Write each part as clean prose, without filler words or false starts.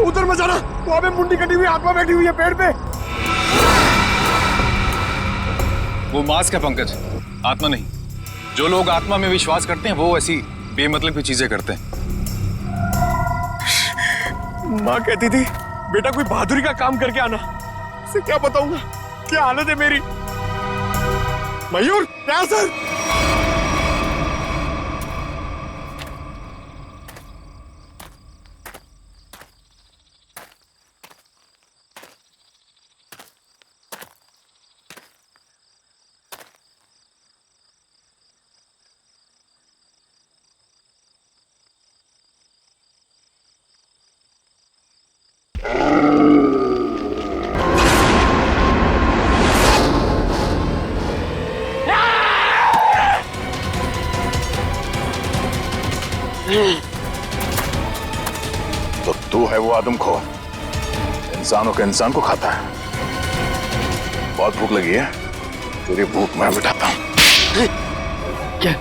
उधर मत जाना, वहां पे मुंडी कटी हुई आत्मा बैठी हुई है पेड़ पे। वो मास्क है पंकज, आत्मा नहीं। जो लोग आत्मा में विश्वास करते हैं वो ऐसी बेमतलब की चीजें करते हैं। माँ कहती थी बेटा कोई बहादुरी का काम करके आना। उसे क्या बताऊंगा क्या हालत है मेरी। मयूर क्या सर? तो तू है वो आदमखोर, इंसानों के इंसान को खाता है। बहुत भूख लगी है, तेरी भूख मैं मिटाता हूं। क्या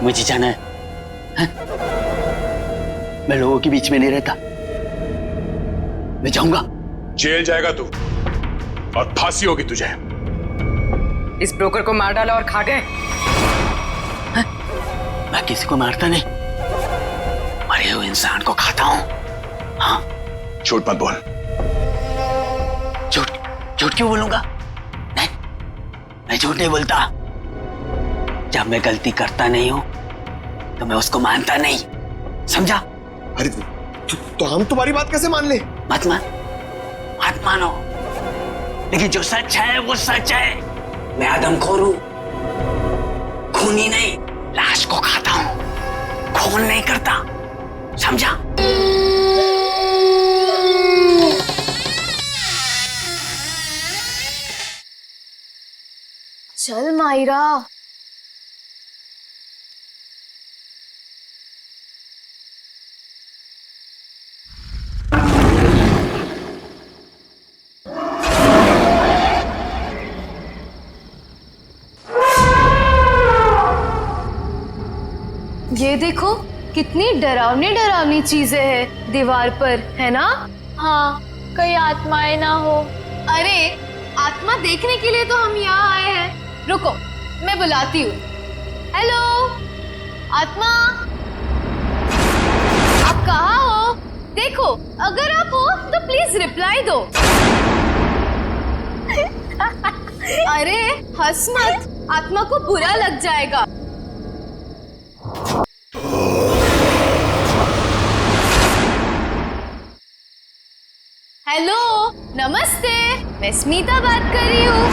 मुझे जाना है? हा? मैं लोगों के बीच में नहीं रहता, मैं जाऊंगा। जेल जाएगा तू और फांसी होगी तुझे। इस ब्रोकर को मार डाला और खा गए। मैं किसी को मारता नहीं, मरे हुए इंसान को खाता हूं। हाँ, झूठ मत बोल। झूठ झूठ क्यों बोलूंगा? नहीं, मैं झूठ नहीं बोलता। जब मैं गलती करता नहीं हूं तो मैं उसको मानता नहीं, समझा? अरे तो हम तुम्हारी बात कैसे मान ले? मत मानो, लेकिन जो सच है वो सच है। मैं आदमखोर हूं, खूनी नहीं, लाश को खाता हूं, खून नहीं करता, समझा? चल मायरा। ये देखो कितनी डरावनी डरावनी चीजें हैं दीवार पर, है ना? हाँ, कहीं आत्माएं ना हो। अरे आत्मा देखने के लिए तो हम यहाँ आए हैं। रुको, मैं बुलाती हूँ। हेलो आत्मा, आप कहाँ हो? देखो, अगर आप हो तो प्लीज रिप्लाई दो। अरे हंस मत, आत्मा को बुरा लग जाएगा। हेलो नमस्ते, मैं स्मिता बात कर रही हूँ।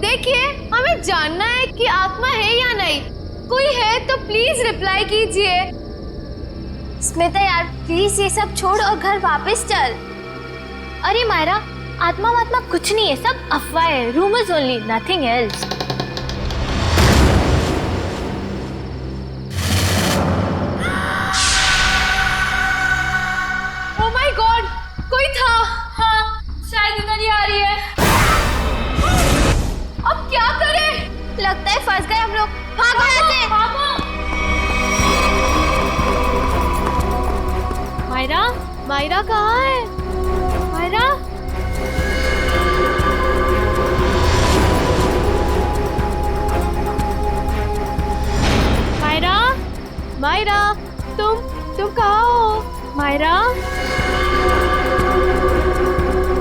देखिए, हमें जानना है कि आत्मा है या नहीं। कोई है तो प्लीज रिप्लाई कीजिए। स्मिता यार, प्लीज ये सब छोड़ और घर वापस चल। अरे मायरा, आत्मा वात्मा कुछ नहीं है, सब अफवाह है, rumours only, nothing else. Oh my God, कोई था। हाँ, शायद इधर ही आ रही है। अब क्या करें? लगता है फंस गए हम लोग। भागो यहाँ से। मायरा, मायरा कहाँ है? मायरा, मायरा, मायरा, तुम कहाँ हो? मायरा,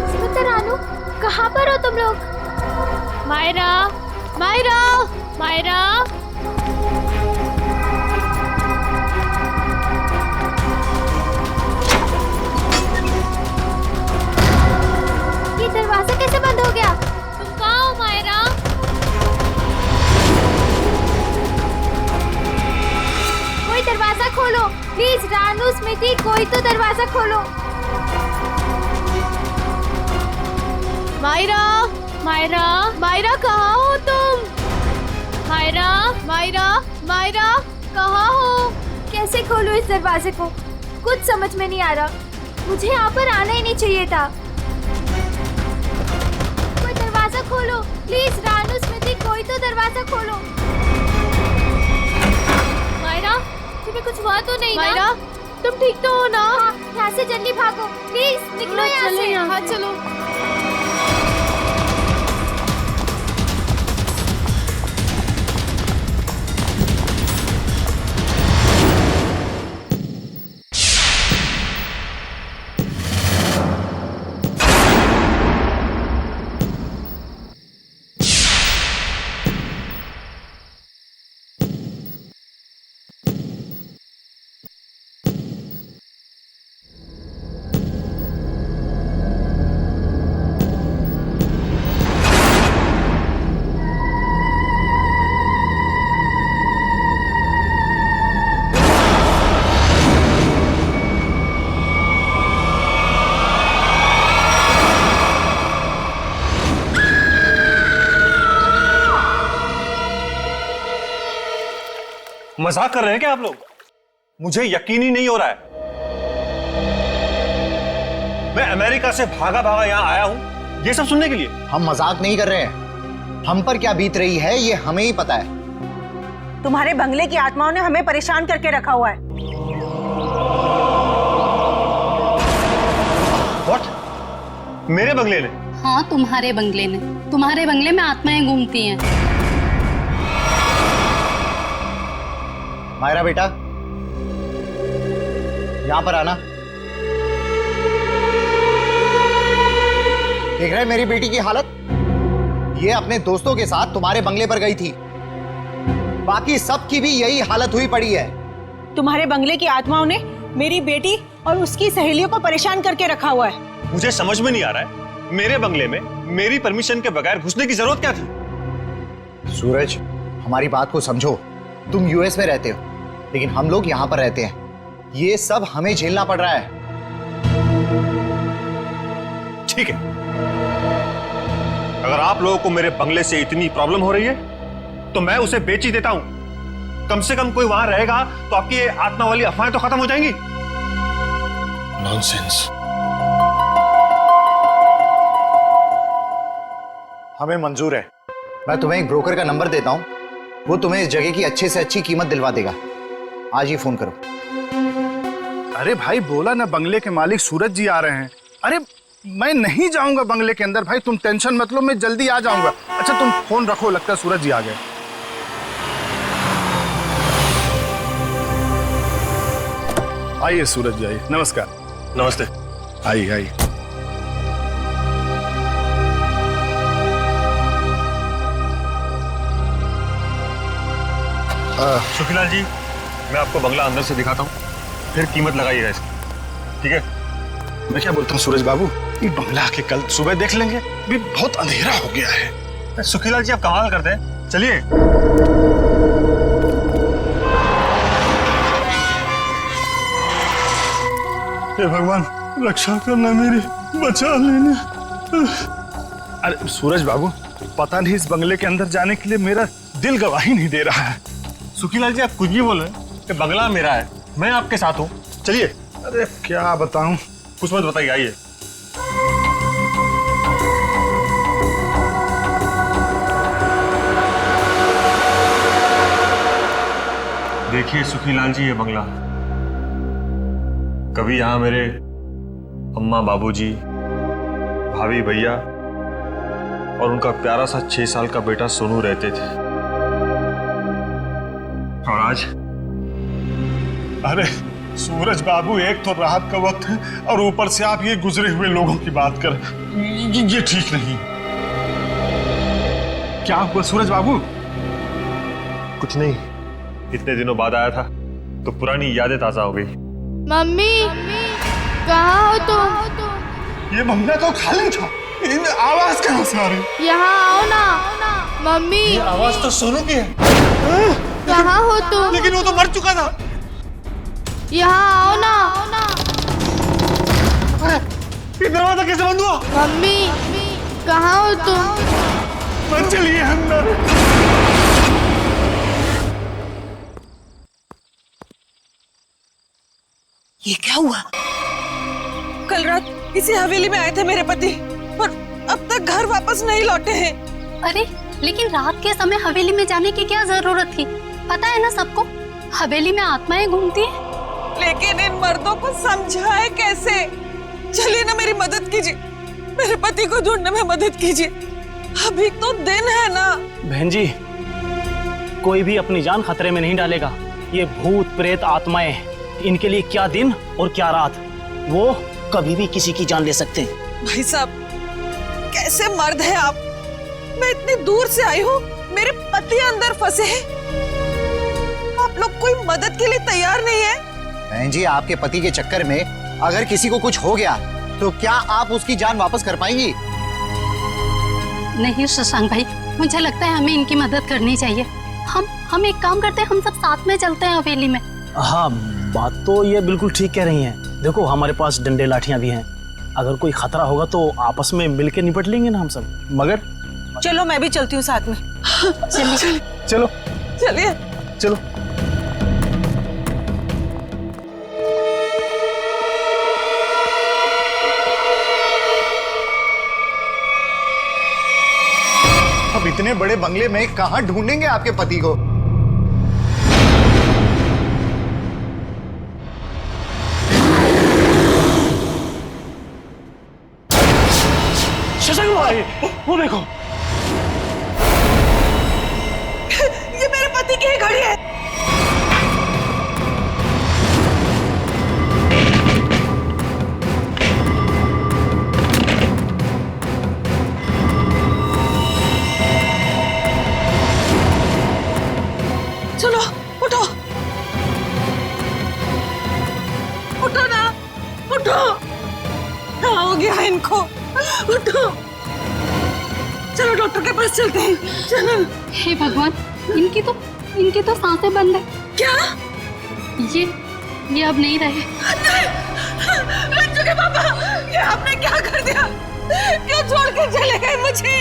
स्मिता रानू, कहाँ पर हो तुम लोग? मायरा, मायरा, मायरा। ये दरवाजा कैसे बंद हो गया? तुम कहाँ हो मायरा? कोई दरवाजा खोलो प्लीज। रानू, स्मिति, कोई तो दरवाजा खोलो। मायरा, मायरा, मायरा कहाँ हो तुम? मायरा, मायरा, मायरा कहाँ हो? कैसे खोलूं इस दरवाजे को? कुछ समझ में नहीं आ रहा। मुझे यहाँ पर आना ही नहीं चाहिए था। कोई दरवाजा खोलो प्लीज। रानू, स्मिति, कोई तो दरवाजा खोलो। मायरा, तुम्हें कुछ हुआ तो नहीं मायरा, ना? तुम ठीक तो हो ना? यहाँ से जल्दी भागो प्लीज, निकलो यहाँ से। हाँ चलो। मजाक कर रहे हैं क्या आप लोग? मुझे यकीन ही नहीं हो रहा है। मैं अमेरिका से भागा भागा यहां आया हूं ये सब सुनने के लिए। हम मजाक नहीं कर रहे हैं। हम पर क्या बीत रही है ये हमें ही पता है। तुम्हारे बंगले की आत्माओं ने हमें परेशान करके रखा हुआ है। What? मेरे बंगले ने? हाँ, तुम्हारे बंगले ने। तुम्हारे बंगले में आत्माएं घूमती हैं। मायरा बेटा, यहां पर आना। देख रहे हैं मेरी बेटी की हालत? ये अपने दोस्तों के साथ तुम्हारे बंगले पर गई थी। बाकी सबकी भी यही हालत हुई पड़ी है। तुम्हारे बंगले की आत्माओं ने मेरी बेटी और उसकी सहेलियों को परेशान करके रखा हुआ है। मुझे समझ में नहीं आ रहा है, मेरे बंगले में मेरी परमिशन के बगैर घुसने की जरूरत क्या थी? सूरज, हमारी बात को समझो। तुम यूएस में रहते हो, लेकिन हम लोग यहां पर रहते हैं। ये सब हमें झेलना पड़ रहा है। ठीक है, अगर आप लोगों को मेरे बंगले से इतनी प्रॉब्लम हो रही है तो मैं उसे बेच ही देता हूं। कम से कम कोई वहां रहेगा तो आपकी ये आत्मा वाली अफवाहें तो खत्म हो जाएंगी। नॉनसेंस। हमें मंजूर है। मैं तुम्हें एक ब्रोकर का नंबर देता हूं, वो तुम्हें इस जगह की अच्छे से अच्छी कीमत दिलवा देगा। आज ही फोन करो। अरे भाई, बोला ना बंगले के मालिक सूरज जी आ रहे हैं। अरे मैं नहीं जाऊंगा बंगले के अंदर भाई, तुम टेंशन मत लो, मैं जल्दी आ जाऊंगा। अच्छा तुम फोन रखो, लगता है सूरज जी आ गए। आइए सूरज जी, आइए। नमस्कार। नमस्ते। आइए आइए। सुखीलाल जी, मैं आपको बंगला अंदर से दिखाता हूँ, फिर कीमत लगाइएगा इसकी, ठीक है? मैं क्या बोलता हूँ सूरज बाबू, ये बंगला आके कल सुबह देख लेंगे, अभी बहुत अंधेरा हो गया है। सुखीलाल जी, आप कमाल करते हैं, चलिए। हे भगवान, रक्षा करना मेरी, बचा लेना। अरे सूरज बाबू, पता नहीं इस बंगले के अंदर जाने के लिए मेरा दिल गवाही नहीं दे रहा है। सुखीलाल जी, आप कुछ भी बोल रहे हैं कि बंगला मेरा है, मैं आपके साथ हूँ, चलिए। अरे क्या बताऊं, कुछ मत बताइए, आइए। देखिए सुखीलाल जी, ये बंगला, कभी यहाँ मेरे अम्मा, बाबूजी, भाभी, भैया और उनका प्यारा सा 6 साल का बेटा सोनू रहते थे। और आज? अरे सूरज बाबू, एक तो रात का वक्त है और ऊपर से आप ये गुजरे हुए लोगों की बात कर, ये ठीक नहीं। क्या हुआ सूरज बाबू? कुछ नहीं, इतने दिनों बाद आया था तो पुरानी यादें ताजा हो गई। मम्मी, कहाँ हो तुम? ये बंगला तो खाली था, इन आवाज कहाँ से आ रही? यहाँ आओ ना। मम्मी, ये आवाज तो सोनू की है। कहाँ हो तुम? लेकिन वो तो मर चुका था। यहाँ आओ ना। ये दरवाजा कैसे बंद हुआ? मम्मी, कहाँ हो तुम? मत चलिए अंदर। ये क्या हुआ? कल रात इसी हवेली में आए थे मेरे पति और अब तक घर वापस नहीं लौटे हैं। अरे लेकिन रात के समय हवेली में जाने की क्या जरूरत थी? पता है ना सबको, हवेली में आत्माएं घूमती हैं। लेकिन इन मर्दों को समझाए कैसे? चलिए ना, मेरी मदद कीजिए, मेरे पति को ढूंढने में मदद कीजिए। अभी तो दिन है ना। बहन जी, कोई भी अपनी जान खतरे में नहीं डालेगा। ये भूत प्रेत आत्माएं, इनके लिए क्या दिन और क्या रात, वो कभी भी किसी की जान ले सकते हैं। भाई साहब, कैसे मर्द है आप? मैं इतनी दूर से आई हूँ, मेरे पति अंदर फंसे हैं, आप लोग कोई मदद के लिए तैयार नहीं है? बहन जी, आपके पति के चक्कर में अगर किसी को कुछ हो गया तो क्या आप उसकी जान वापस कर पाएंगी? नहीं शशांक भाई, मुझे लगता है हमें इनकी मदद करनी चाहिए। हम एक काम करते हैं, हम सब साथ में चलते हैं हवेली में। हाँ, बात तो ये बिल्कुल ठीक कह रही हैं। देखो, हमारे पास डंडे लाठियां भी हैं, अगर कोई खतरा होगा तो आपस में मिलकर निपट लेंगे ना हम सब। मगर चलो, मैं भी चलती हूँ साथ में। चलिए चलो चलिए चलो। अब इतने बड़े बंगले में कहां ढूंढेंगे आपके पति को? शशांक भाई, वो देखो, ये मेरे पति की ही घड़ी है। चलो उठो, उठो ना, उठो। क्या हो गया इनको? उठो, चलो डॉक्टर के पास चलते हैं। चलो। हे भगवान, इनकी तो सांसें बंद है। क्या? ये अब नहीं रहे। रंजू के पापा, ये आपने क्या कर दिया? क्यों छोड़ के चले गए मुझे?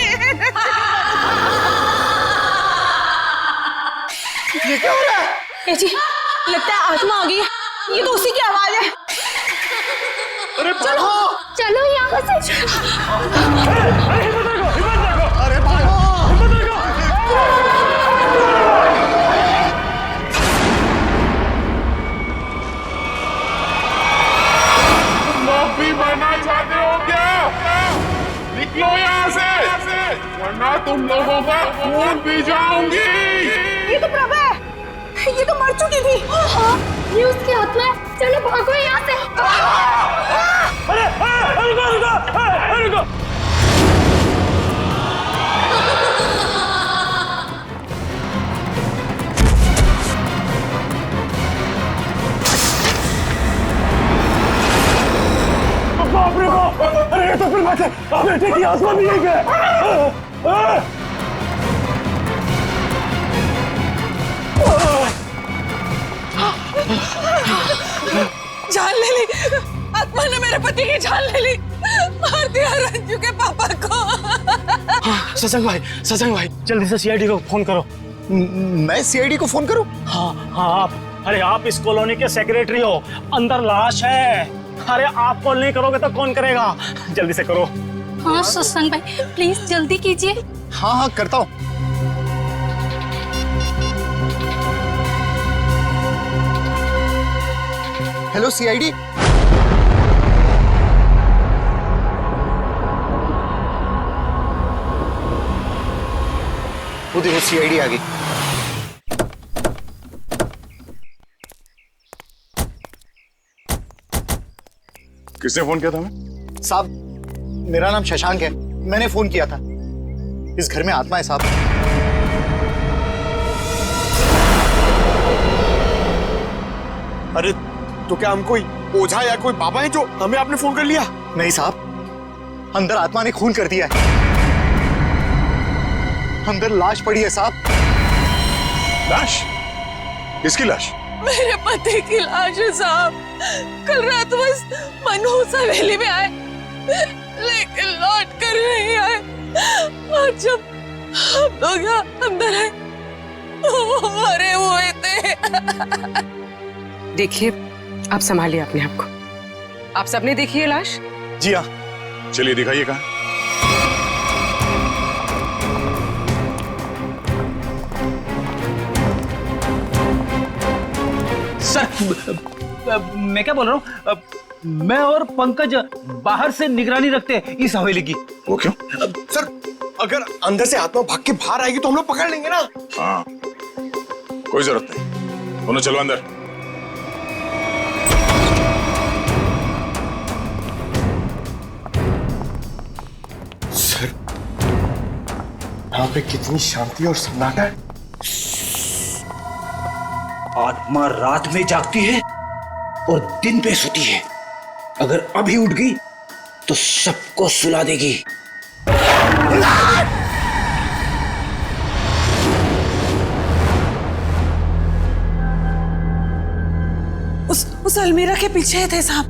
ये क्या हो रहा है? ए जी, लगता है आत्मा आ गई है। ये तो उसी की आवाज है। अरे चलो चलो यहाँ से। अरे भागो! माफी मांगना चाहते हो क्या? निकलो यहाँ से, वरना तुम लोगों का खून पी जाऊंगी। ये तो प्रभा है, ये तो मर चुकी थी। हाँ, ये उसकी आत्मा है। चलो भागो यहाँ से। रुको। बाप रे बाप! अरे ये तो फिर बात है, बेटे की आत्मा भी यही है। जान ले ली, आत्मा ने मेरे पति की जान ले ली, मार दिया रंजू के पापा को। शशांक भाई, जल्दी से सीआईडी को फोन करो। मैं सीआईडी को फोन करूं? हाँ आप। अरे आप इस कॉलोनी के सेक्रेटरी हो, अंदर लाश है। अरे आप कॉल नहीं करोगे तो कौन करेगा? जल्दी से करो। हाँ शशांक भाई, प्लीज जल्दी कीजिए। हाँ करता हूँ। Hello CID. वो देखो सीआईडी आ गई। किसने फोन किया था हमें? साहब, मेरा नाम शशांक है, मैंने फोन किया था। इस घर में आत्मा है साहब। अरे तो क्या हम कोई ओझा या कोई बाबा है जो हमें आपने फोन कर लिया? नहीं साहब, अंदर आत्मा ने खून कर दिया है। अंदर लाश पड़ी है साहब। लाश? किसकी लाश? मेरे पति की लाश है साहब। कल रात बस मनहूस हवेली में आए, लेकिन लौट कर नहीं आए। और जब हम लोग यहाँ अंदर आए, वो मरे हुए थे। देखिए, आप संभालिए अपने आप को। आप सबने देखी है लाश? जी हाँ। चलिए दिखाइए कहाँ। सर, मैं क्या बोल रहा हूँ, मैं और पंकज बाहर से निगरानी रखते हैं इस हवेली की। वो क्यों? सर अगर अंदर से आत्मा भाग के बाहर आएगी तो हम लोग पकड़ लेंगे ना। हाँ, कोई जरूरत नहीं, दोनों चलो अंदर। सर यहाँ पे कितनी शांति और सन्नाटा है। आत्मा रात में जागती है और दिन पे सोती है। अगर अभी उठ गई तो सबको सुला देगी। उस अलमीरा के पीछे थे साहब।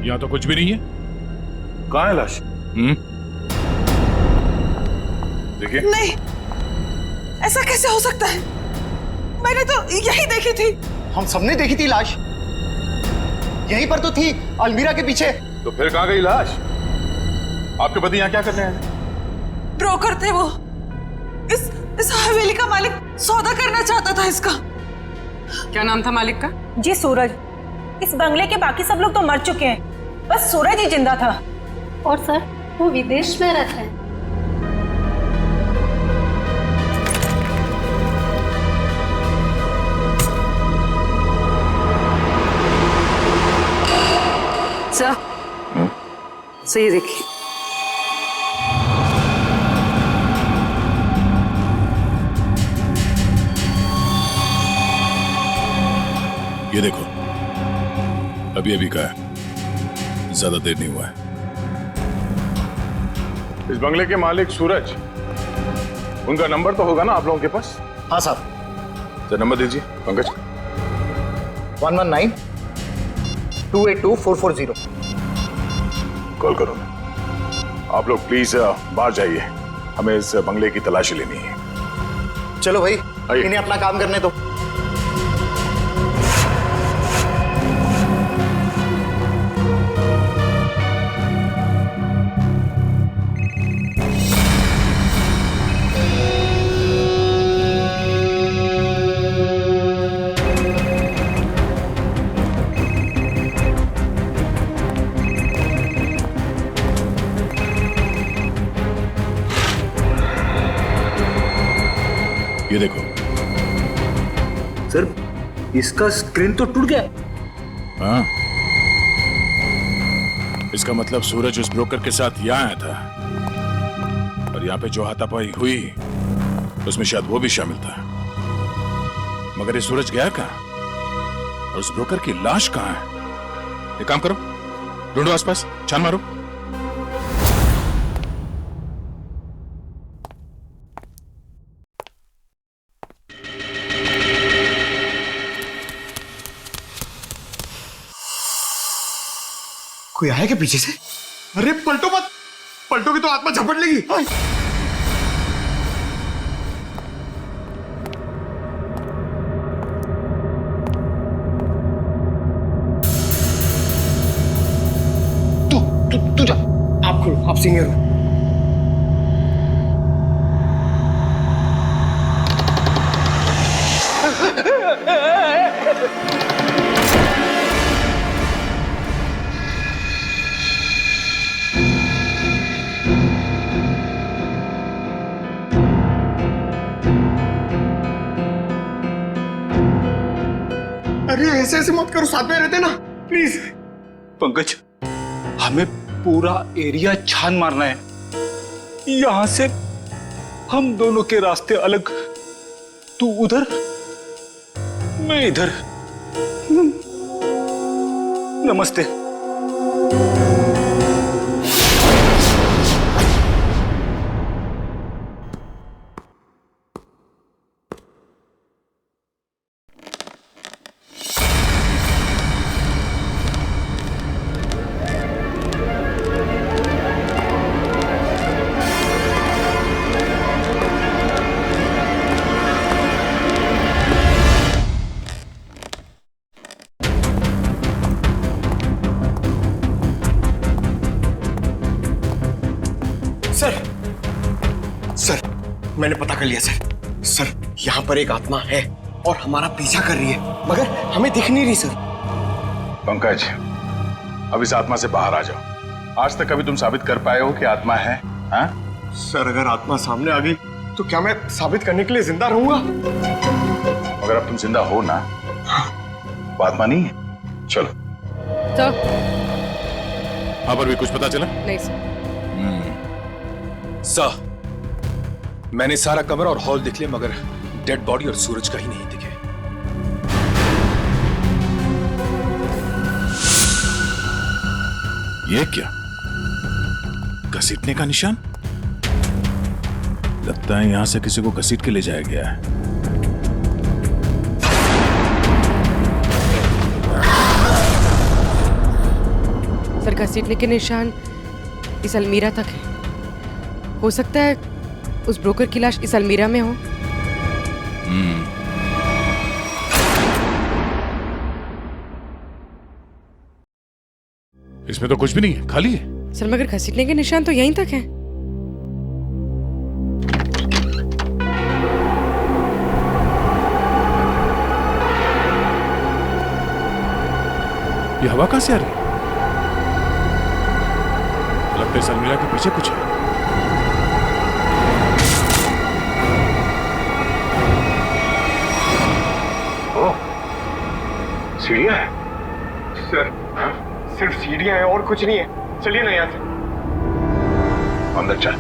यहाँ तो कुछ भी नहीं है। कहाँ है लाश? देखिए। नहीं, ऐसा कैसे हो सकता है? मैंने तो यही देखी थी। हम सबने देखी थी लाश, यहीं पर तो थी, अलमीरा के पीछे। तो फिर कहाँ गई लाश? आपके पति यहाँ क्या करने आए? ब्रोकर थे वो। इस हवेली का मालिक सौदा करना चाहता था इसका। क्या नाम था मालिक का? जी सूरज। इस बंगले के बाकी सब लोग तो मर चुके हैं, बस सूरज ही जिंदा था। और सर वो विदेश में रहता है। सही देखिए। ये देखो, अभी अभी का है, ज्यादा देर नहीं हुआ है। इस बंगले के मालिक सूरज, उनका नंबर तो होगा ना आप लोगों के पास? हाँ साहब। तो नंबर दीजिए पंकज। 119-282-440। कॉल करो। आप लोग प्लीज बाहर जाइए, हमें इस बंगले की तलाशी लेनी है। चलो भाई, आइए। इन्हें अपना काम करने दो। ये देखो। सर इसका स्क्रीन तो टूट गया। हाँ, इसका मतलब सूरज उस ब्रोकर के साथ यहाँ आया था और यहाँ पे जो हाथापाई हुई उसमें शायद वो भी शामिल था। मगर ये सूरज गया कहाँ और उस ब्रोकर की लाश कहाँ है? एक काम करो, ढूंढो आसपास, छान मारो। कोई आया क्या पीछे से? अरे पलटो मत, पलटोगे तो आत्मा झपट लेगी। तू जा, आप खोलो, आप सीनियर हो। अरे ऐसे मत करो, साथ में रहते ना प्लीज। पंकज, हमें पूरा एरिया छान मारना है। यहां से हम दोनों के रास्ते अलग, तू उधर मैं इधर। नमस्ते। मैंने पता कर लिया सर। सर यहाँ पर एक आत्मा है और हमारा पीछा कर रही है, मगर हमें दिख नहीं रही सर। पंकज, अब इस आत्मा से बाहर आ जाओ। आज तक कभी तुम साबित कर पाए हो कि आत्मा है? हाँ? सर अगर आत्मा सामने आ गई तो क्या मैं साबित करने के लिए जिंदा रहूंगा? अगर अब तुम जिंदा हो ना, वो आत्मा नहीं है। चलो। तो हाँ, पर भी कुछ पता चला? नहीं सर। सर, मैंने सारा कमरा और हॉल देख लिया, मगर डेड बॉडी और सूरज कहीं नहीं दिखे। ये क्या? घसीटने का निशान? लगता है यहां से किसी को घसीट के ले जाया गया है। सर घसीटने के निशान इस अलमीरा तक है। हो सकता है उस ब्रोकर की लाश इस अलमीरा में हो। इसमें तो कुछ भी नहीं है, खाली है। सर मगर घसीटने के निशान तो यहीं तक है। ये हवा कहां से आ रही है? लगता है इस अलमीरा के पीछे कुछ है। सीढ़ियां है सर। सिर्फ सीढ़ियां हैं और कुछ नहीं है। चलिए ना यहाँ से। अंदर चल।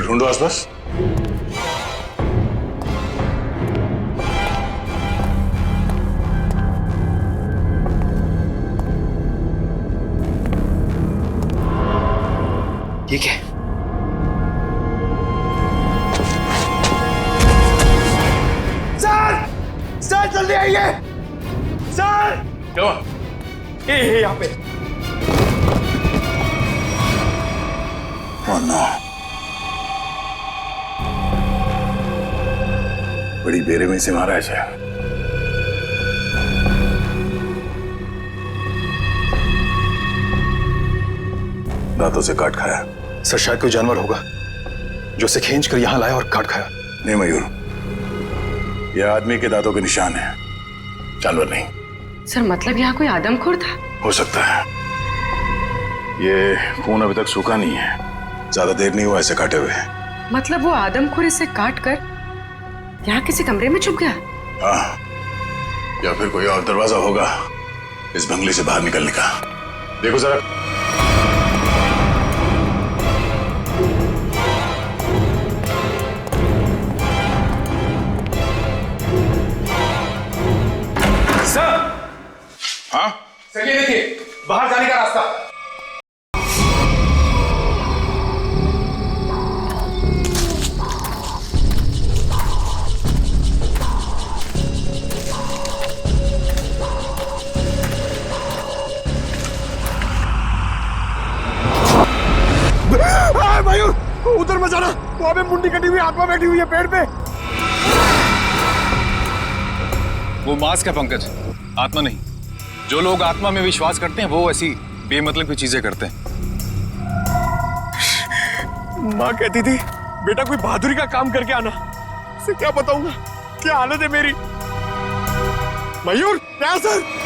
ढूंढो आसपास। ठीक है। सर! सर जल्दी आइए! सर! क्या? ये यहाँ पे। Oh no. बड़ी बेरहमी से मारा है। दांतों से काट खाया। सर शायद कोई जानवर होगा जो उसे खींच कर यहां लाया और काट खाया। नहीं मयूर, यह आदमी के दांतों के निशान है, जानवर नहीं। सर मतलब यहाँ कोई आदमखोर था? हो सकता है। ये खून अभी तक सूखा नहीं है, ज्यादा देर नहीं हुआ ऐसे काटे हुए। मतलब वो आदमखोर इसे काट कर यहाँ किसी कमरे में छुप गया? हाँ, या फिर कोई और दरवाजा होगा इस बंगले से बाहर निकलने का। देखो जरा। सर! हाँ? सर ये देखिए, बाहर जाने का रास्ता। मयूर, उधर मत जाना। वहां पे मुंडी कटी हुई आत्मा बैठी हुई है पेड़ पे। वो मास्क है पंकज, आत्मा नहीं। जो लोग आत्मा में विश्वास करते हैं वो ऐसी बेमतलब की चीजें करते हैं। माँ कहती थी बेटा कोई बहादुरी का काम करके आना। इसे क्या बताऊंगा क्या हालत है मेरी। मयूर, क्या सर?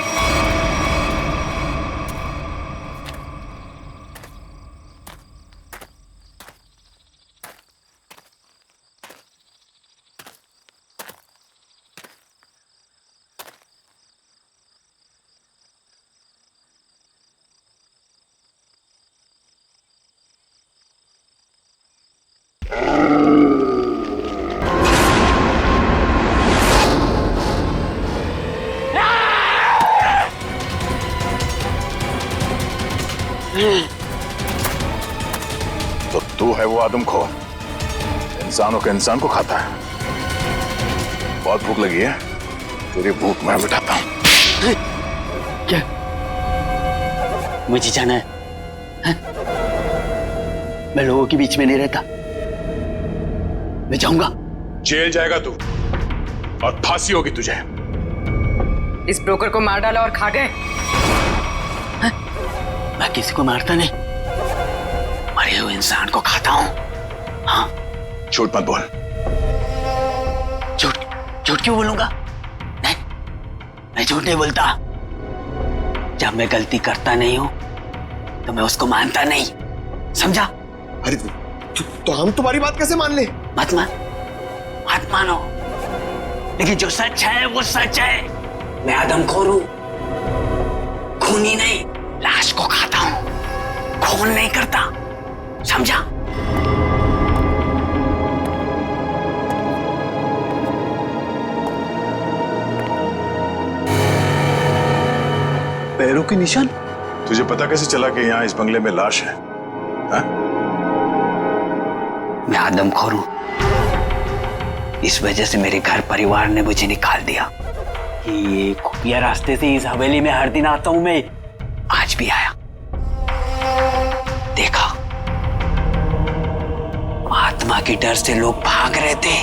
तो तू है वो आदमखोर, इंसानों के इंसान को खाता है। बहुत भूख लगी है, तेरी भूख मैं मिटाता हूं। क्या मुझे जाना है? मैं लोगों के बीच में नहीं रहता, मैं जाऊंगा। जेल जाएगा तू। और फांसी होगी तुझे। इस ब्रोकर को मार डाला और खा गए। मैं किसी को मारता नहीं, मरे हुए इंसान को खाता हूं। हाँ, झूठ मत बोल। झूठ झूठ क्यों बोलूंगा? नहीं, मैं झूठ नहीं बोलता। जब मैं गलती करता नहीं हूं तो मैं उसको मानता नहीं, समझा? अरे तो हम तुम्हारी बात कैसे मान ले? मत मानो, लेकिन जो सच है वो सच है। मैं आदमखोर हूं, खूनी नहीं, लाश को खाता हूं, खून नहीं करता, समझा? पैरों के निशान? तुझे पता कैसे चला कि यहाँ इस बंगले में लाश है? हा? मैं आदमखोर हूं, इस वजह से मेरे घर परिवार ने मुझे निकाल दिया। ये खुफिया रास्ते से इस हवेली में हर दिन आता हूं मैं, आज भी आया। देखा, आत्मा के डर से लोग भाग रहे थे।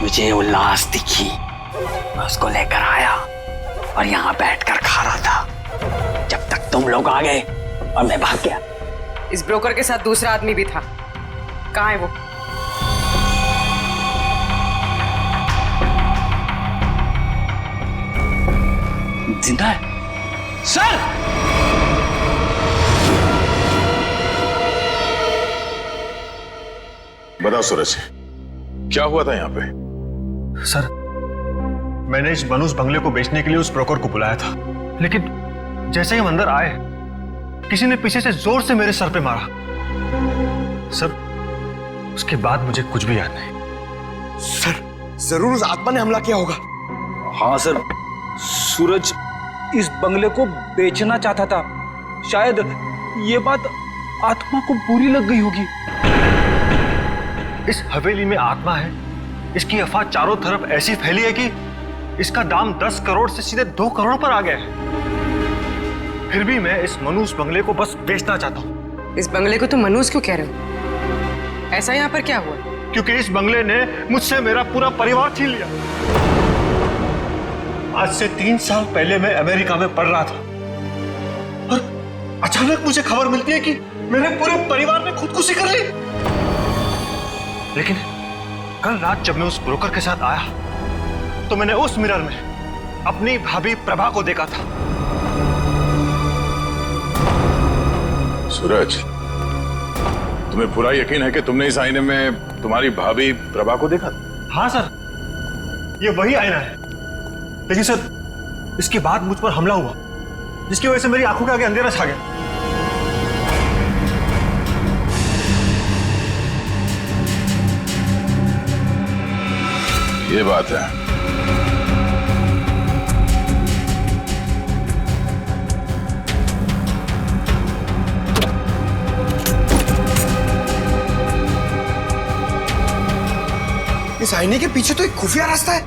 मुझे वो लाश दिखी, मैं उसको लेकर आया और यहाँ बैठकर खा रहा था जब तक तुम लोग आ गए और मैं भाग गया। इस ब्रोकर के साथ दूसरा आदमी भी था, कहाँ है वो? जिंदा है सर। बताओ सूरज, क्या हुआ था यहाँ पे? सर, मैंने इस बनूस बंगले को बेचने के लिए उस ब्रोकर को बुलाया था, लेकिन जैसे ही हम अंदर आए किसी ने पीछे से जोर से मेरे सर पे मारा। सर, उसके बाद मुझे कुछ भी याद नहीं। सर, जरूर उस आत्मा ने हमला किया होगा। हाँ सर, सूरज इस बंगले को बेचना चाहता था। शायद ये बात आत्मा को बुरी लग गई होगी। इस हवेली में आत्मा है, इसकी अफवाह चारों तरफ ऐसी फैली है कि इसका दाम 10 करोड़ से सीधे 2 करोड़ पर आ गया है। फिर भी मैं इस मनूस बंगले को बस बेचना चाहता हूँ। इस बंगले को तुम मनूस क्यों कह रहे हो? ऐसा यहाँ पर क्या हुआ? क्योंकि इस बंगले ने मुझसे मेरा पूरा परिवार छीन लिया। आज से 3 साल पहले मैं अमेरिका में पढ़ रहा था और अचानक मुझे खबर मिलती है कि मेरे पूरे परिवार ने खुदकुशी कर ली। लेकिन कल रात जब मैं उस ब्रोकर के साथ आया तो मैंने उस मिरर में अपनी भाभी प्रभा को देखा था। सूरज, तुम्हें पूरा यकीन है कि तुमने इस आईने में तुम्हारी भाभी प्रभा को देखा? हाँ सर, ये वही आईना है। लेकिन सर, इसके बाद मुझ पर हमला हुआ जिसकी वजह से मेरी आंखों के आगे अंधेरा छा गया। ये बात है। इस आईने के पीछे तो एक खुफिया रास्ता है।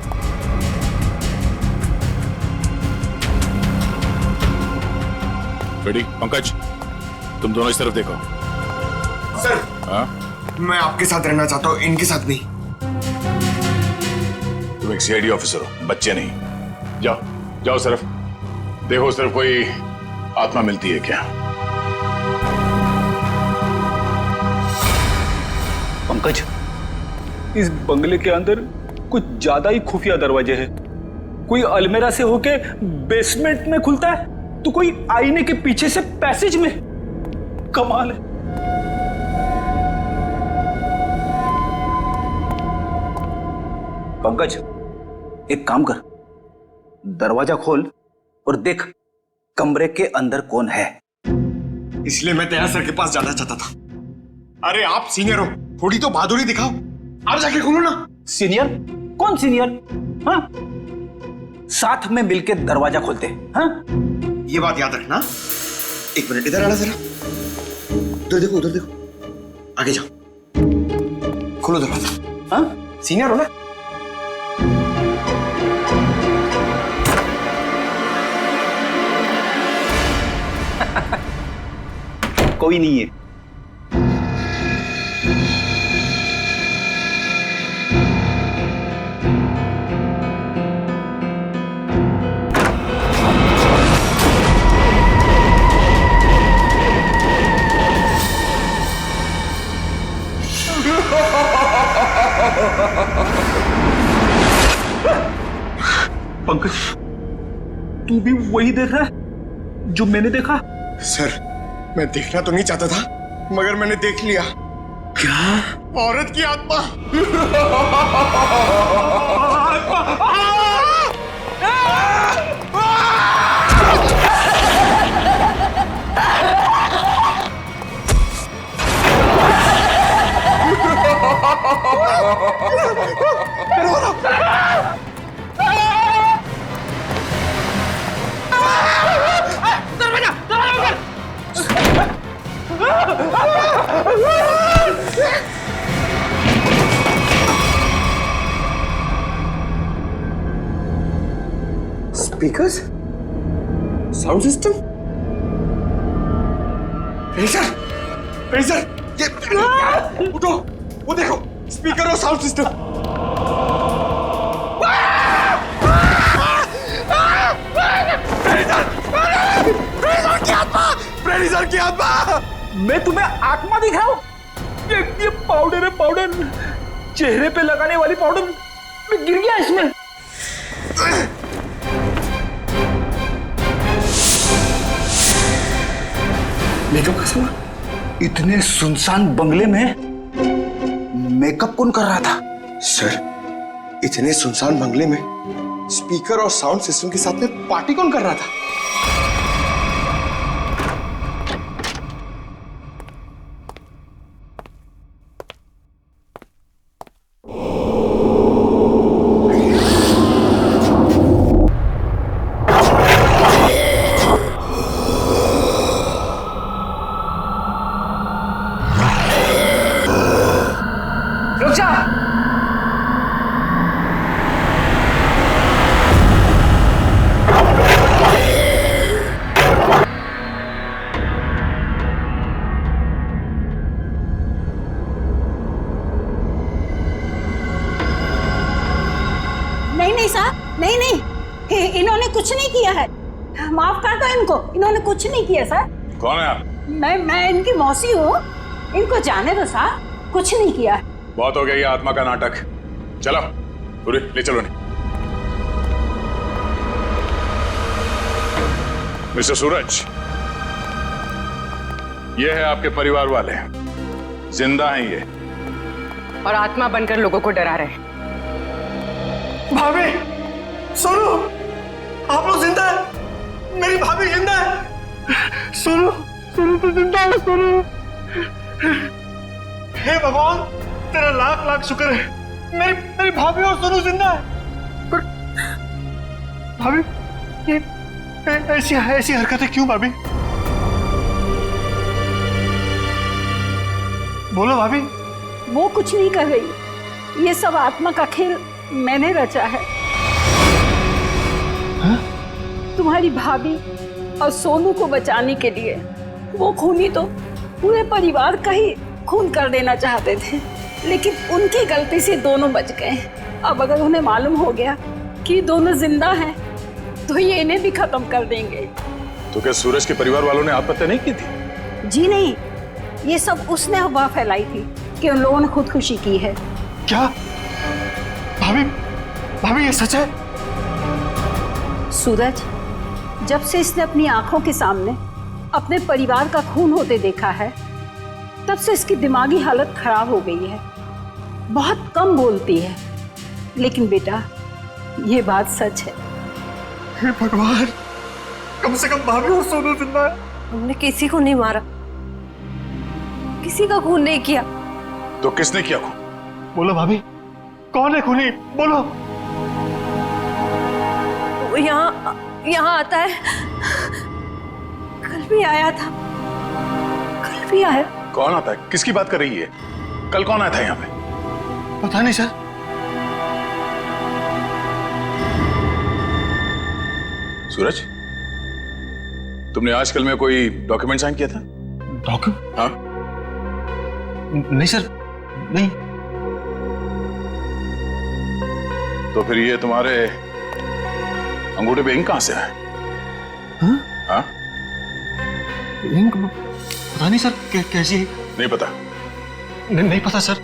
बेटी, पंकज, तुम दोनों इस तरफ देखो। सर, हाँ? मैं आपके साथ रहना चाहता हूँ, इनके साथ नहीं। तुम एक सीआईडी ऑफिसर हो, बच्चे नहीं। जाओ जाओ, सिर्फ देखो सिर्फ कोई आत्मा मिलती है क्या। पंकज, इस बंगले के अंदर कुछ ज्यादा ही खुफिया दरवाजे हैं। कोई अलमेरा से होके बेसमेंट में खुलता है तो कोई आईने के पीछे से पैसेज में। कमाल है। पंकज, एक काम कर, दरवाजा खोल और देख कमरे के अंदर कौन है। इसलिए मैं तैयार सर के पास जाना चाहता था। अरे आप सीनियर हो, थोड़ी तो बहादुरी दिखाओ, आप जाके खोलो ना। सीनियर? कौन सीनियर? हाँ, साथ में मिलके दरवाजा खोलते। हाँ, ये बात याद रखना। 1 मिनट इधर आना जरा, उधर देखो, उधर देखो, आगे जाओ, खोलो दरवाजा। हाँ, सीनियर हो ना। कोई नहीं है। पंकज, तू भी वही देख रहा है जो मैंने देखा? सर, मैं देखना तो नहीं चाहता था, मगर मैंने देख लिया। क्या? औरत की आत्मा। Speakers, sound system, razor, razor, ये उठो, वो देखो, स्पीकर और साउंड सिस्टम। प्रेडिसर की आत्मा। मैं तुम्हें आत्मा दिख रहा हूं? ये पाउडर है, पाउडर, चेहरे पे लगाने वाली पाउडर। मैं गिर गया इसमें। मेकअप का सामान इतने सुनसान बंगले में मेकअप कौन कर रहा था? सर, इतने सुनसान बंगले में स्पीकर और साउंड सिस्टम के साथ में पार्टी कौन कर रहा था? इन्होंने कुछ नहीं किया है, माफ कर दो इनको, इन्होंने कुछ नहीं किया सर। कौन है आप? मैं इनकी मौसी हूँ, इनको जाने दो सर, कुछ नहीं किया है। बहुत हो गया ये आत्मा का नाटक। चलो पूरी ले चलो। नहीं मिस्टर सूरज, ये है आपके परिवार वाले, जिंदा हैं ये, और आत्मा बनकर लोगों को डरा रहे हैं। भाभी, सुनो, आप लोग जिंदा है, मेरी भाभी जिंदा है। सुनो, सुनो तो जिंदा है, सुनो। हे भगवान, तेरा लाख लाख शुक्र है, मेरी भाभी और सुनो जिंदा है। पर भाभी, ये ऐसी हरकतें क्यों भाभी? बोलो भाभी। वो कुछ नहीं कर रही, ये सब आत्मा का खेल मैंने रचा है। तुम्हारी भाभी और सोनू को बचाने के लिए वो खूनी तो पूरे परिवार का ही खून कर देना चाहते थे, लेकिन उनकी गलती से दोनों बच गए। अब अगर उन्हें मालूम हो गया कि दोनों जिंदा हैं, तो ये इन्हें भी खत्म कर देंगे। तो क्या सूरज के परिवार वालों ने आत्महत्या नहीं की थी? जी नहीं, ये सब उसने अफवाह फैलाई थी कि उन लोगों ने खुदकुशी की है। क्या भाभी, भाभी ये सच है? सूरज, जब से इसने अपनी आंखों के सामने अपने परिवार का खून होते देखा है, तब से इसकी दिमागी हालत खराब हो गई है, बहुत कम बोलती है। लेकिन बेटा, ये बात सच है। हे भगवान, कम से कम भाभी और सोनू जिंदा है। हमने किसी को नहीं मारा, किसी का खून नहीं किया। तो किसने किया खून? बोलो भाभी, कौन है खूनी? बोलो। वो यहाँ आता है, कल भी आया था, कल भी आया। कौन आता है? किसकी बात कर रही है? कल कौन आया था यहाँ पे? पता नहीं सर। सूरज, तुमने आजकल में कोई डॉक्यूमेंट साइन किया था? रॉकी? हाँ? नहीं सर, नहीं। तो फिर ये तुम्हारे अंगूठे पे इंक कहां से है? हाँ? इंक पता नहीं सर, कैसी है? नहीं पता? नहीं पता सर।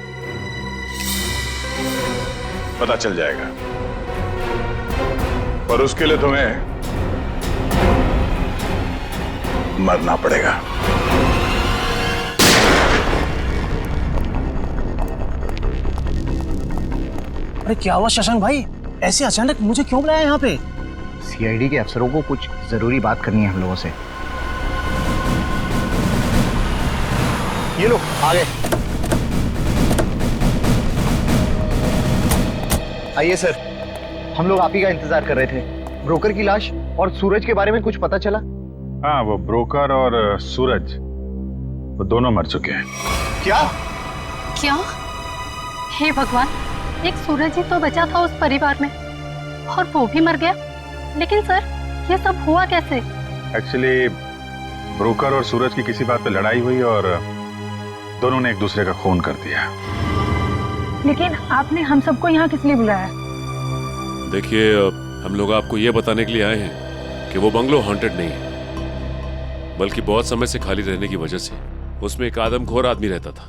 पता चल जाएगा, पर उसके लिए तुम्हें मरना पड़ेगा। अरे क्या हुआ शशांक भाई, ऐसे अचानक मुझे क्यों बुलाया यहाँ पे? सीआईडी के अफसरों को कुछ जरूरी बात करनी है हम लोगों से। ये लो आ गए। आइए सर, हम लोग आप ही का इंतजार कर रहे थे। ब्रोकर की लाश और सूरज के बारे में कुछ पता चला? हाँ, वो ब्रोकर और सूरज वो दोनों मर चुके हैं। क्या? क्या? हे भगवान, एक सूरज ही तो बचा था उस परिवार में और वो भी मर गया। लेकिन सर, ये सब हुआ कैसे? एक्चुअली ब्रोकर और सूरज की किसी बात पे लड़ाई हुई और दोनों ने एक दूसरे का खून कर दिया। लेकिन आपने हम सबको यहाँ किस लिए बुलाया? देखिए, हम लोग आपको ये बताने के लिए आए हैं कि वो बंगलो हॉन्टेड नहीं है, बल्कि बहुत समय से खाली रहने की वजह से उसमें एक आदमखोर आदमी रहता था।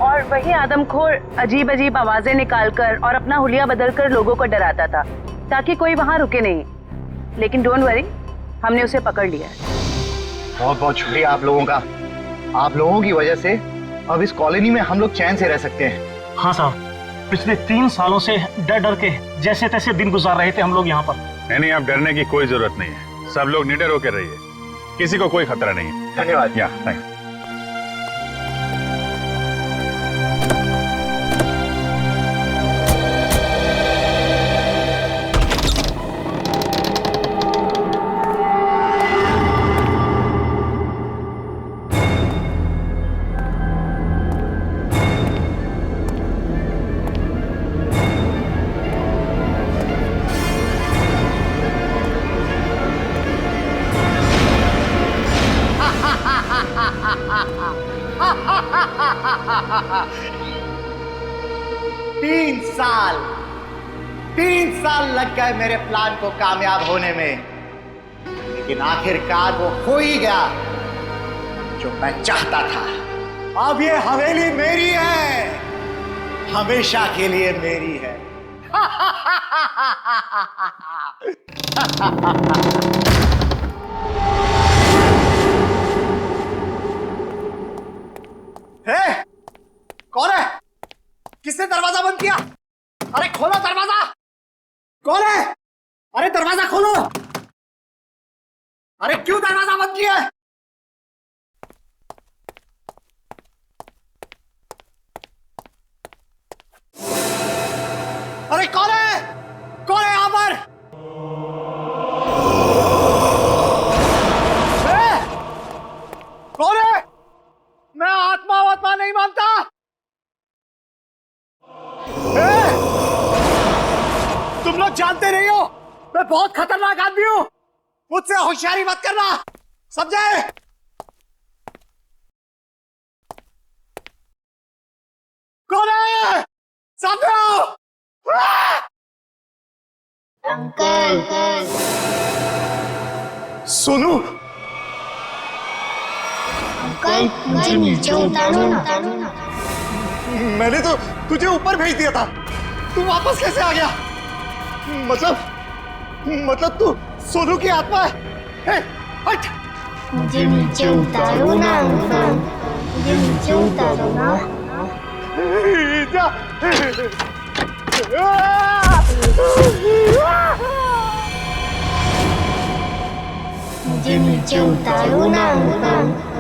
और वही आदमखोर अजीब अजीब आवाजें निकालकर और अपना हुलिया बदलकर लोगों को डराता था ताकि कोई वहां रुके नहीं। लेकिन डोंट वरी, हमने उसे पकड़ लिया है। बहुत बहुत शुक्रिया आप लोगों का। आप लोगों की वजह से अब इस कॉलोनी में हम लोग चैन से रह सकते हैं। हाँ साहब, पिछले 3 सालों से डर डर के जैसे तैसे दिन गुजार रहे थे हम लोग यहाँ पर। नहीं, आप डरने की कोई जरूरत नहीं है। सब लोग निडर होकर रहिए, किसी को कोई खतरा नहीं है। धन्यवाद। थैंक। तीन साल लग गए मेरे प्लान को कामयाब होने में, लेकिन आखिरकार वो हो ही गया जो मैं चाहता था। अब ये हवेली मेरी है, हमेशा के लिए मेरी है। कौन है? किसने दरवाजा बंद किया? अरे खोलो दरवाजा! कौन है? अरे दरवाजा खोलो! अरे क्यों दरवाजा बंद किया? अरे कौन है? कौन है यहां पर? कौन है? मैं आत्मा नहीं मानता। तुम लोग जानते नहीं हो मैं बहुत खतरनाक आदमी हूं, मुझसे होशियारी मत करना, समझे? कौन है? सामने आओ। अंकल। सोनू, अंकल मुझे नीचे उतारो ना। मैंने तो तुझे ऊपर भेज दिया था, तू वापस कैसे आ गया? मतलब तू सोनू की आत्मा है? हट! मुझे नीचे उतारो ना अंकल, मुझे नीचे उतारो ना। जा! मुझे नीचे उतारो ना अंकल।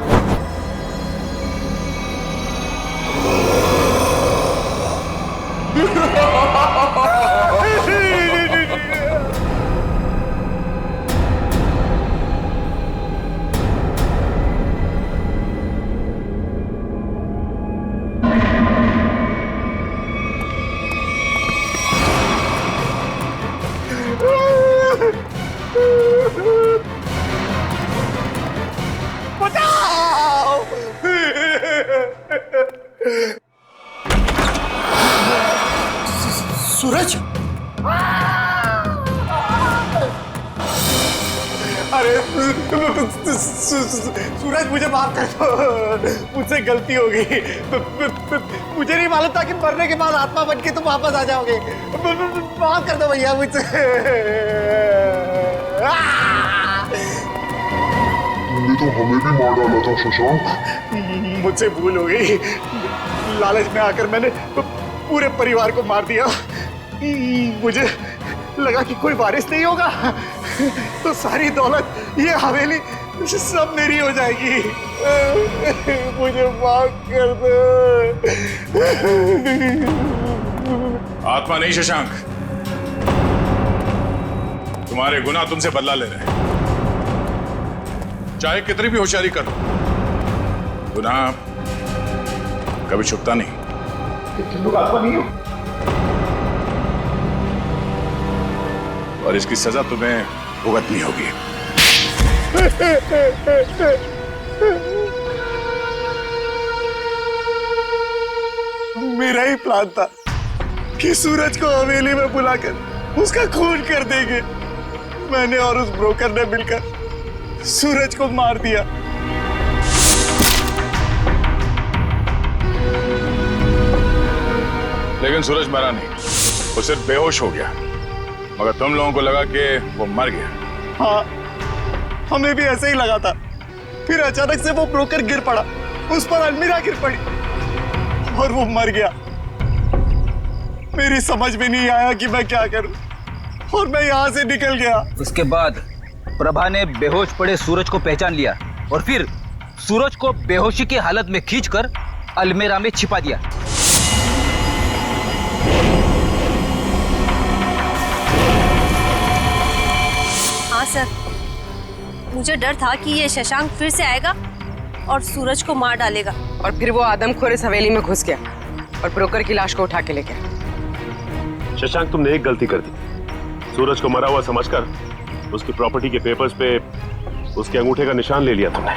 सूरज, अरे सूरज मुझे माफ कर दो, मुझसे गलती हो गई। मुझे नहीं मालूम था कि मरने के बाद आत्मा बन के तुम वापस आ जाओगे। माफ कर दो भैया मुझसे। तुमने तो हमें भी मार डाला था शशांक। मुझसे भूल हो गई, लालच में आकर मैंने पूरे परिवार को मार दिया। मुझे लगा कि कोई वारिस नहीं होगा तो सारी दौलत, ये हवेली सब मेरी हो जाएगी। मुझे माफ कर दो। आत्मा नहीं शशांक, तुम्हारे गुनाह तुमसे बदला ले रहे हैं। चाहे कितनी भी होशियारी करो, गुनाह कभी छुपता नहीं। तुम लोग आत्मा नहीं हो और इसकी सजा तुम्हें भुगतनी होगी। मेरा ही प्लान था कि सूरज को हवेली में बुलाकर उसका खून कर देंगे। मैंने और उस ब्रोकर ने मिलकर सूरज को मार दिया। लेकिन सूरज मरा नहीं, वो सिर्फ बेहोश हो गया, मगर तुम लोगों को लगा कि वो मर गया। हाँ, हमें भी ऐसे ही लगा था। फिर अचानक से वो ब्रोकर गिर पड़ा, उस पर अलमीरा गिर पड़ी और वो मर गया। मेरी समझ में नहीं आया कि मैं क्या करूं और मैं यहां से निकल गया। उसके बाद प्रभा ने बेहोश पड़े सूरज को पहचान लिया और फिर सूरज को बेहोशी की हालत में खींचकर अलमीरा में छिपा दिया। हाँ सर, मुझे डर था कि ये शशांक फिर से आएगा और सूरज को मार डालेगा। और फिर वो आदमखोर इस हवेली में घुस गया और ब्रोकर की लाश को उठा के ले गया। शशांक, तुमने एक गलती कर दी। सूरज को मरा हुआ समझकर उसकी प्रॉपर्टी के पेपर्स पे उसके अंगूठे का निशान ले लिया तुमने।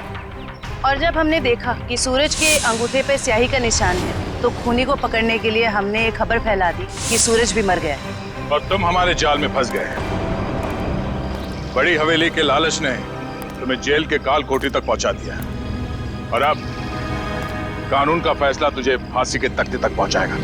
और जब हमने देखा कि सूरज के अंगूठे पे स्याही का निशान है, तो खूनी को पकड़ने के लिए हमने एक खबर फैला दी कि सूरज भी मर गया है। और तुम हमारे जाल में फंस गए। बड़ी हवेली के लालच ने तुम्हें जेल के काल कोठरी तक पहुंचा दिया और अब कानून का फैसला तुझे फांसी के तख्ते तक पहुंचाएगा।